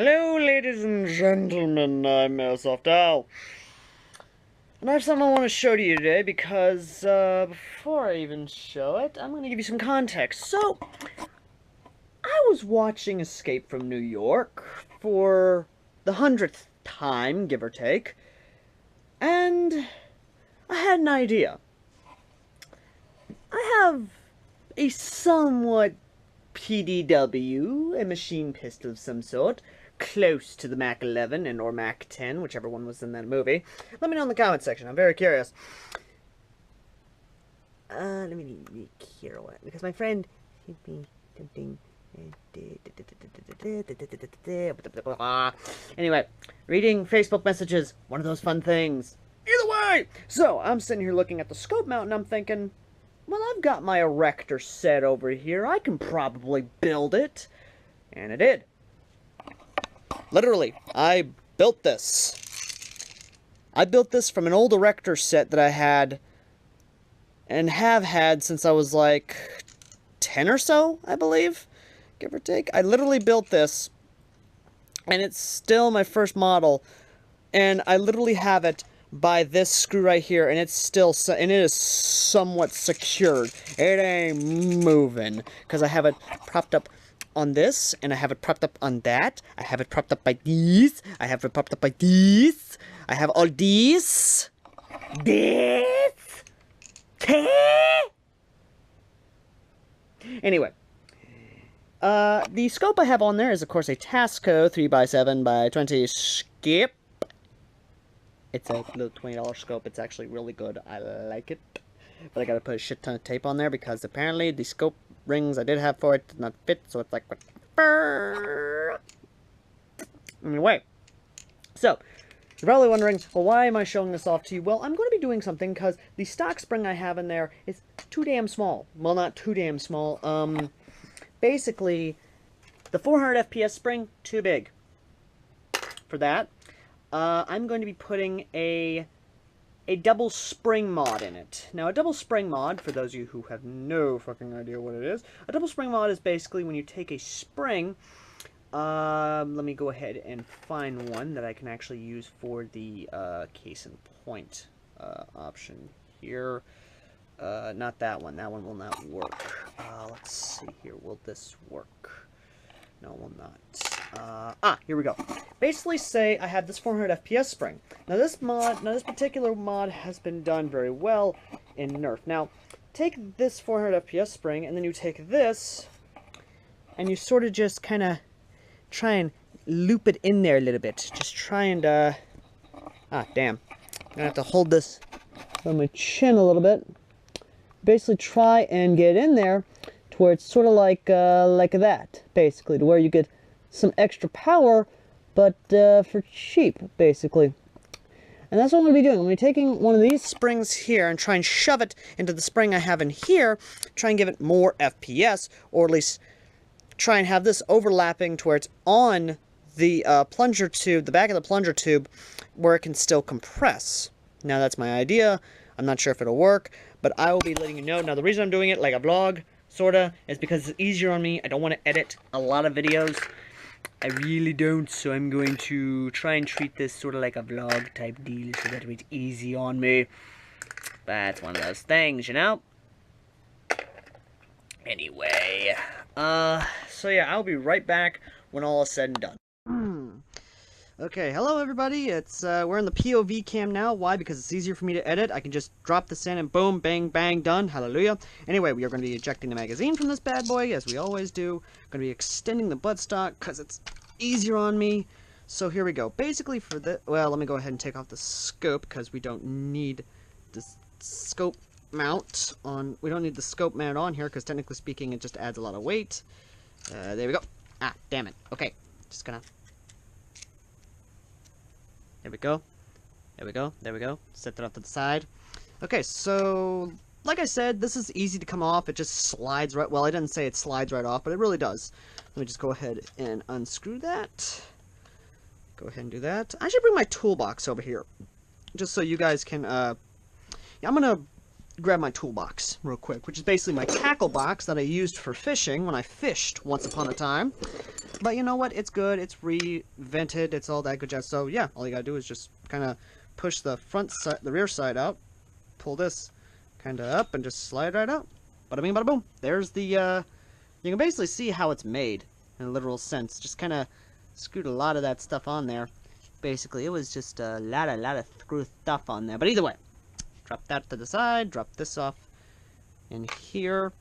Hello, ladies and gentlemen, I'm Airsoft Al. And I have something I want to show to you today because, before I even show it, I'm going to give you some context. So, I was watching Escape from New York for the 100th time, give or take, and I had an idea. I have a somewhat PDW, a machine pistol of some sort, close to the Mac 11 and or Mac 10, whichever one was in that movie. Let me know in the comment section. I'm very curious. Let me hear what, because my friend anyway, reading Facebook messages, one of those fun things. Either way, so I'm sitting here looking at the scope mount and I'm thinking, well, I've got my erector set over here. I can probably build it. And I did. Literally, I built this. I built this from an old erector set that I had and have had since I was like 10 or so, I believe, give or take. I literally built this, and it's still my first model, and I literally have it by this screw right here, and it's still, and it is somewhat secured. It ain't moving, because I have it propped up on this, and I have it propped up on that. I have it propped up by these. I have it propped up by these. I have all these. This. Anyway. The scope I have on there is, of course, a Tasco 3x7x20 skip. It's a little $20 scope. It's actually really good. I like it. But I gotta put a shit ton of tape on there because apparently the scope rings I did have for it did not fit. So it's like, anyway. So, you're probably wondering, well, why am I showing this off to you? Well, I'm going to be doing something because the stock spring I have in there is too damn small. Well, not too damn small. Basically, the 400 FPS spring, too big. For that, I'm going to be putting a double spring mod in it. Now, a double spring mod, for those of you who have no fucking idea what it is, a double spring mod is basically when you take a spring, let me go ahead and find one that I can actually use for the case in point option here. Not that one. That one will not work. Let's see here. Will this work? No, it will not. Here we go. Basically, say I have this 400 FPS spring. Now this particular mod has been done very well in Nerf. Now, take this 400 FPS spring, and then you take this, and you sort of just kind of try and loop it in there a little bit. Just try and, damn. I'm gonna have to hold this on my chin a little bit. Basically try and get in there to where it's sort of like that, basically, to where you get some extra power, but for cheap, basically. And that's what I'm going to be doing. I'm going to be taking one of these springs here and try and shove it into the spring I have in here, try and give it more FPS, or at least try and have this overlapping to where it's on the plunger tube, the back of the plunger tube, where it can still compress. Now that's my idea. I'm not sure if it'll work, but I will be letting you know. Now the reason I'm doing it like a vlog, sorta, is because it's easier on me. I don't want to edit a lot of videos. I really don't, so I'm going to try and treat this sort of like a vlog type deal so that it's easy on me. That's one of those things, you know? Anyway, so yeah, I'll be right back when all is said and done. Okay, hello everybody, it's, we're in the POV cam now. Why? Because it's easier for me to edit. I can just drop this in and boom, bang, bang, done. Hallelujah. Anyway, we are going to be ejecting the magazine from this bad boy, as we always do. Going to be extending the buttstock, because it's easier on me. So here we go. Basically for the, well, let me go ahead and take off the scope, because we don't need the scope mount on, we don't need the scope mount on here, because technically speaking, it just adds a lot of weight. There we go. Ah, damn it. Okay, just gonna... There we go. There we go. There we go. Set that off to the side. Okay, so, like I said, this is easy to come off. It just slides right... Well, I didn't say it slides right off, but it really does. Let me just go ahead and unscrew that. Go ahead and do that. I should bring my toolbox over here. Just so you guys can, yeah, I'm gonna grab my toolbox real quick, which is basically my tackle box that I used for fishing when I fished once upon a time. But you know what? It's good. It's revented. It's all that good jazz. So yeah, all you gotta do is just kind of push the front side, the rear side out, pull this kind of up, and just slide right out. Bada bing, bada boom. There's the. You can basically see how it's made in a literal sense. Just kind of screwed a lot of that stuff on there. Basically, it was just a lot of screw stuff on there. But either way, drop that to the side. Drop this off in here,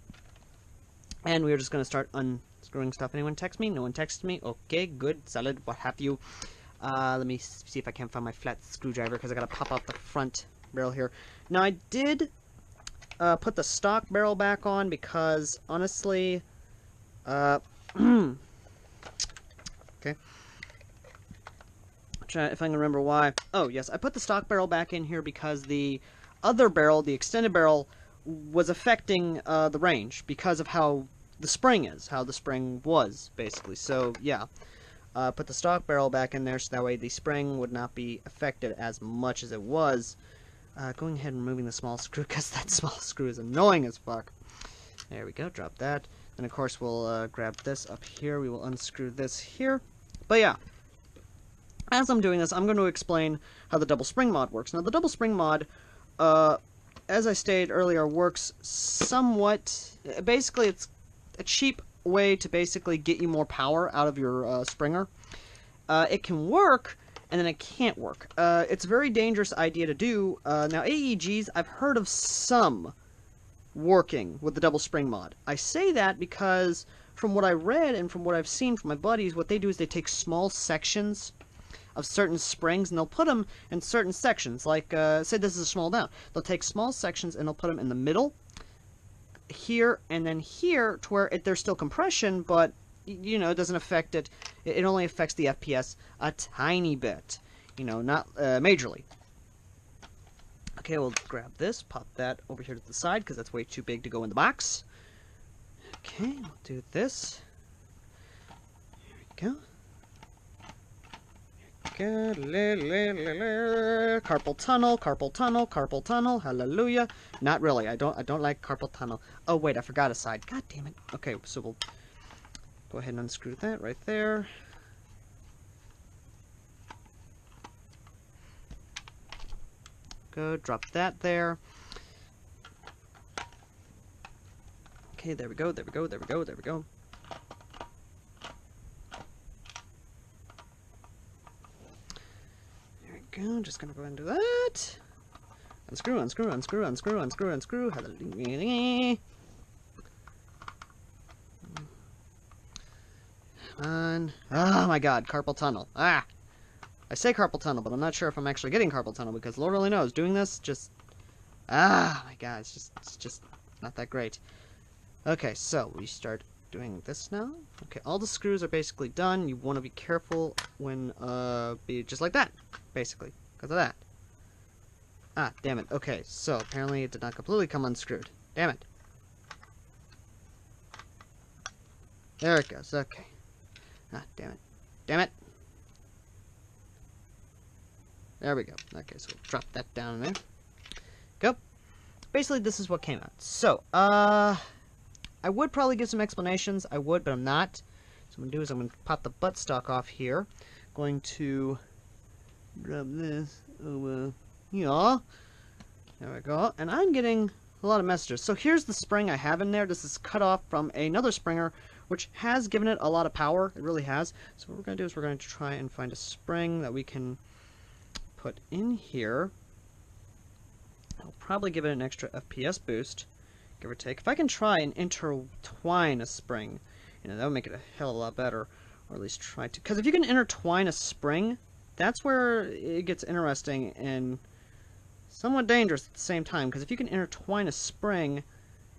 and we're just gonna start unscrewing stuff. Anyone text me? No one texted me. Okay, good, solid, what have you. Let me see if I can find my flat screwdriver, because I gotta pop out the front barrel here. Now, I did put the stock barrel back on because, honestly, okay. Try if I can remember why. Oh, yes, I put the stock barrel back in here because the other barrel, the extended barrel, was affecting the range because of how the spring is, how the spring was, basically. So, yeah. Put the stock barrel back in there so that way the spring would not be affected as much as it was. Going ahead and removing the small screw because that small screw is annoying as fuck. There we go, drop that. And of course we'll grab this up here. We will unscrew this here. But yeah, as I'm doing this, I'm going to explain how the double spring mod works. Now the double spring mod, as I stated earlier, works somewhat... Basically, it's a cheap way to basically get you more power out of your springer. It can work, and then it can't work. It's a very dangerous idea to do. Now, AEGs, I've heard of some working with the double spring mod. I say that because from what I read and from what I've seen from my buddies, what they do is they take small sections of certain springs and they'll put them in certain sections. Like, say this is a small down. They'll take small sections and they'll put them in the middle, here, and then here, to where there's still compression, but, you know, it doesn't affect it. It only affects the FPS a tiny bit. You know, not majorly. Okay, we'll grab this, pop that over here to the side, because that's way too big to go in the box. Okay, we'll do this. Here we go. Carpal tunnel, carpal tunnel, carpal tunnel, hallelujah. Not really, I don't like carpal tunnel. Oh wait, I forgot a side. God damn it. Okay, so we'll go ahead and unscrew that right there. Go, drop that there. Okay, there we go, there we go, there we go, there we go. Go, just gonna go into that. Unscrew, unscrew, unscrew, unscrew, unscrew, unscrew. On. Oh my god, carpal tunnel. Ah! I say carpal tunnel, but I'm not sure if I'm actually getting carpal tunnel because Lord only knows, doing this just... Ah, my god, it's just not that great. Okay, so we start doing this now. Okay, all the screws are basically done. You want to be careful when, be just like that, basically, because of that. Ah, damn it. Okay, so apparently it did not completely come unscrewed. Damn it. There it goes, okay. Ah, damn it. Damn it. There we go. Okay, so we'll drop that down in there. Go. Basically, this is what came out. So, I would probably give some explanations. I would, but I'm not. So what I'm going to do is I'm going to pop the buttstock off here. Going to grab this over here. There we go. And I'm getting a lot of messages. So here's the spring I have in there. This is cut off from another springer, which has given it a lot of power. It really has. So what we're going to do is we're going to try and find a spring that we can put in here. I'll probably give it an extra FPS boost, give or take. If I can try and intertwine a spring, you know, that would make it a hell of a lot better, or at least try to. Because if you can intertwine a spring, that's where it gets interesting and somewhat dangerous at the same time. Because if you can intertwine a spring,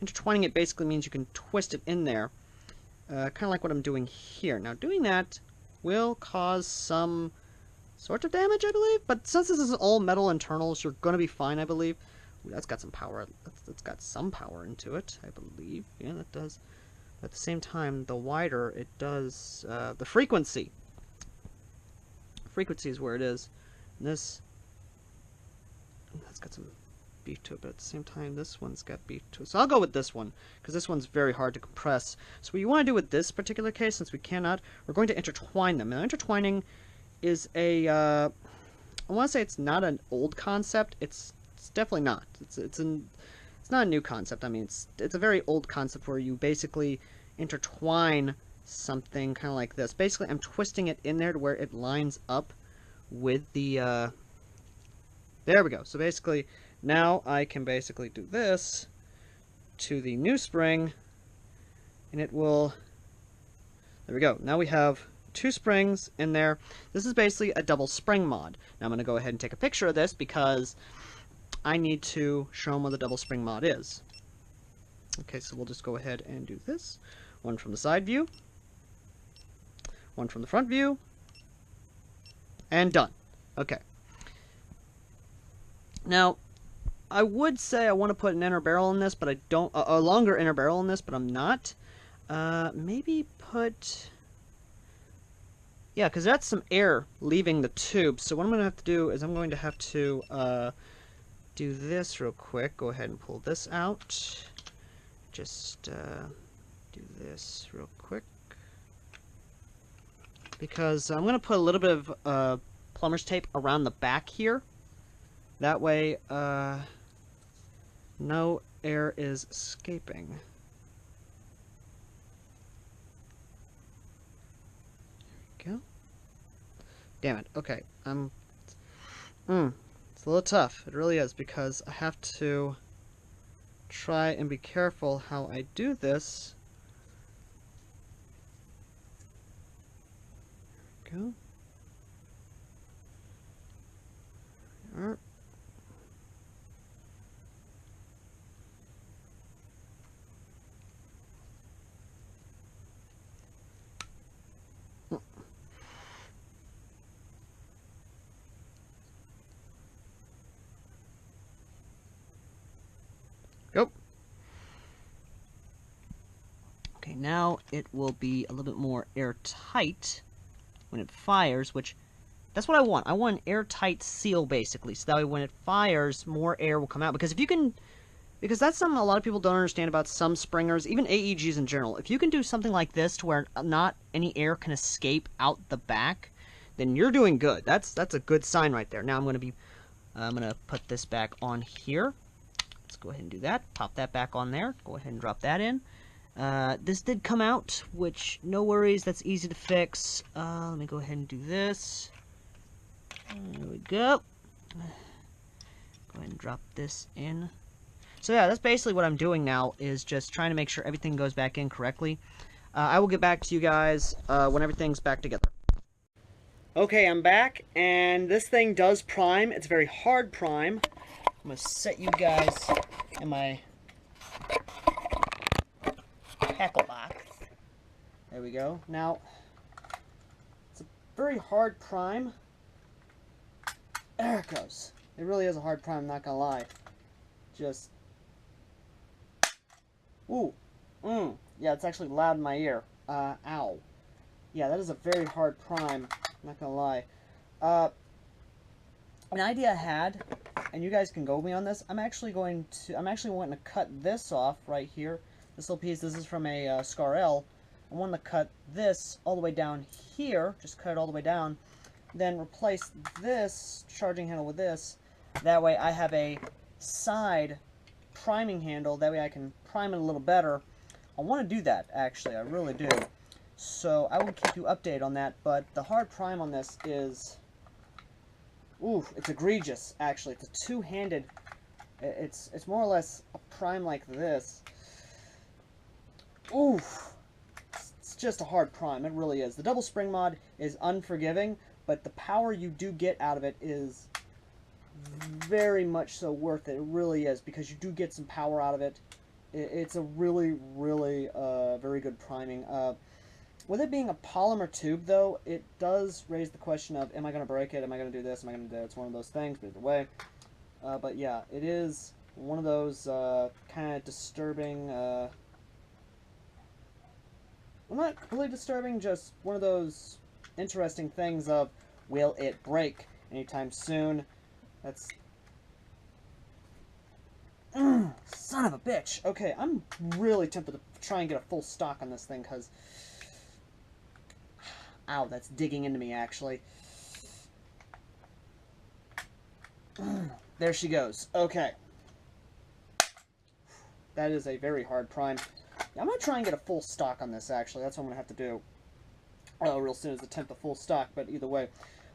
intertwining it basically means you can twist it in there, kind of like what I'm doing here. Now, doing that will cause some sort of damage, I believe, but since this is all metal internals, you're going to be fine, I believe. Ooh, that's got some power. That's got some power into it, I believe. Yeah, that does. But at the same time, the wider it does, the frequency. Frequency is where it is. And this, that's got some beef to it, but at the same time, this one's got beef to it. So I'll go with this one, because this one's very hard to compress. So what you want to do with this particular case, since we cannot, we're going to intertwine them. Now, intertwining is a, I want to say it's not an old concept. It's definitely not. It's not a new concept. I mean, it's a very old concept where you basically intertwine something kind of like this. Basically, I'm twisting it in there to where it lines up with the, there we go. So basically, now I can basically do this to the new spring, and it will, there we go. Now we have 2 springs in there. This is basically a double spring mod. Now I'm going to go ahead and take a picture of this because I need to show them what the double spring mod is. Okay, so we'll just go ahead and do this. One from the side view, one from the front view, and done. Okay. Now, I would say I want to put an inner barrel in this, but I don't, a longer inner barrel in this, but I'm not. Maybe put, yeah, because that's some air leaving the tube. So what I'm going to have to do is I'm going to have to do this real quick. Go ahead and pull this out. Just do this real quick. Because I'm going to put a little bit of plumber's tape around the back here. That way, no air is escaping. There we go. Damn it. Okay. It's a little tough. It really is, because I have to try and be careful how I do this. There we go. There. Go. Okay, now it will be a little bit more airtight when it fires, which, that's what I want. I want an airtight seal, basically, so that way when it fires, more air will come out. Because if you can, because that's something a lot of people don't understand about some springers, even AEGs in general. If you can do something like this to where not any air can escape out the back, then you're doing good. That's a good sign right there. Now I'm gonna put this back on here. Let's go ahead and do that. Pop that back on there. Go ahead and drop that in. This did come out, which, no worries, that's easy to fix. Let me go ahead and do this. There we go. Go ahead and drop this in. So yeah, that's basically what I'm doing now, is just trying to make sure everything goes back in correctly. I will get back to you guys when everything's back together. Okay, I'm back, and this thing does prime. It's a very hard prime. I'm going to set you guys in my tackle box. There we go. Now, it's a very hard prime. There it goes. It really is a hard prime, I'm not going to lie. Just, ooh, yeah, it's actually loud in my ear. Ow. Yeah, that is a very hard prime, I'm not going to lie. An idea I had, and you guys can go with me on this, I'm actually wanting to cut this off right here. This little piece, this is from a Scar L. I want to cut this all the way down here, just cut it all the way down, then replace this charging handle with this. That way I have a side priming handle, that way I can prime it a little better. I want to do that, actually, I really do. So I will keep you updated on that, but the hard prime on this is, ooh, it's egregious, actually. It's a two-handed, it's more or less a prime like this. Ooh, it's just a hard prime, it really is. The double spring mod is unforgiving, but the power you do get out of it is very much so worth it. It really is, because you do get some power out of it. It's a really, really very good priming. With it being a polymer tube, though, it does raise the question of, am I going to break it? Am I going to do this? Am I going to do that? It's one of those things, but either way. But yeah, it is one of those kind of disturbing, well, not completely disturbing, just one of those interesting things of, will it break anytime soon? That's Son of a bitch. Okay, I'm really tempted to try and get a full stock on this thing, because... Ow, that's digging into me, actually. There she goes. Okay. That is a very hard prime. I'm going to try and get a full stock on this, actually. That's what I'm going to have to do real soon, is attempt a full stock, but either way.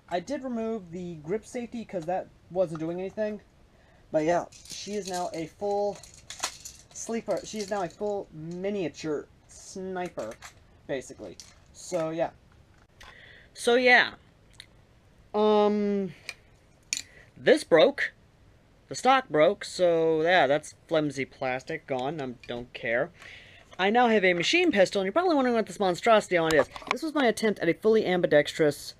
I did remove the grip safety because that wasn't doing anything. But yeah, she is now a full sleeper. She is now a full miniature sniper, basically. So yeah. This broke. The stock broke, so yeah, that's flimsy plastic, gone. I don't care. I now have a machine pistol, and you're probably wondering what this monstrosity on it is. This was my attempt at a fully ambidextrous...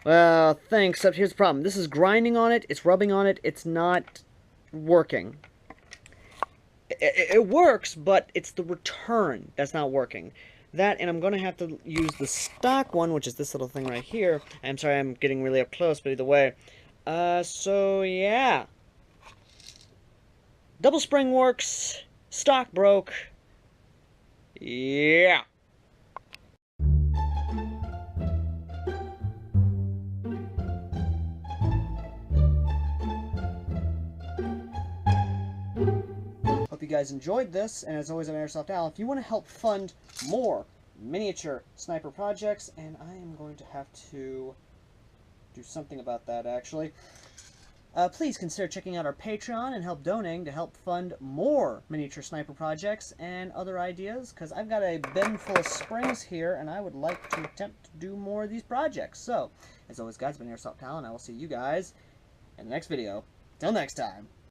Well, thanks, except here's the problem. This is grinding on it, it's rubbing on it, it's not working. It works, but it's the return that's not working. That, and I'm going to have to use the stock one, which is this little thing right here. I'm sorry, I'm getting really up close, but either way. So, yeah. Double spring works. Stock broke. Yeah. Hope you guys enjoyed this, and as always, I'm Airsoft Al. If you want to help fund more miniature sniper projects, and I am going to have to do something about that, actually. Please consider checking out our Patreon and help donating to help fund more miniature sniper projects and other ideas, because I've got a bin full of springs here, and I would like to attempt to do more of these projects. So, as always, guys, I've been Airsoft Al, and I will see you guys in the next video. Till next time.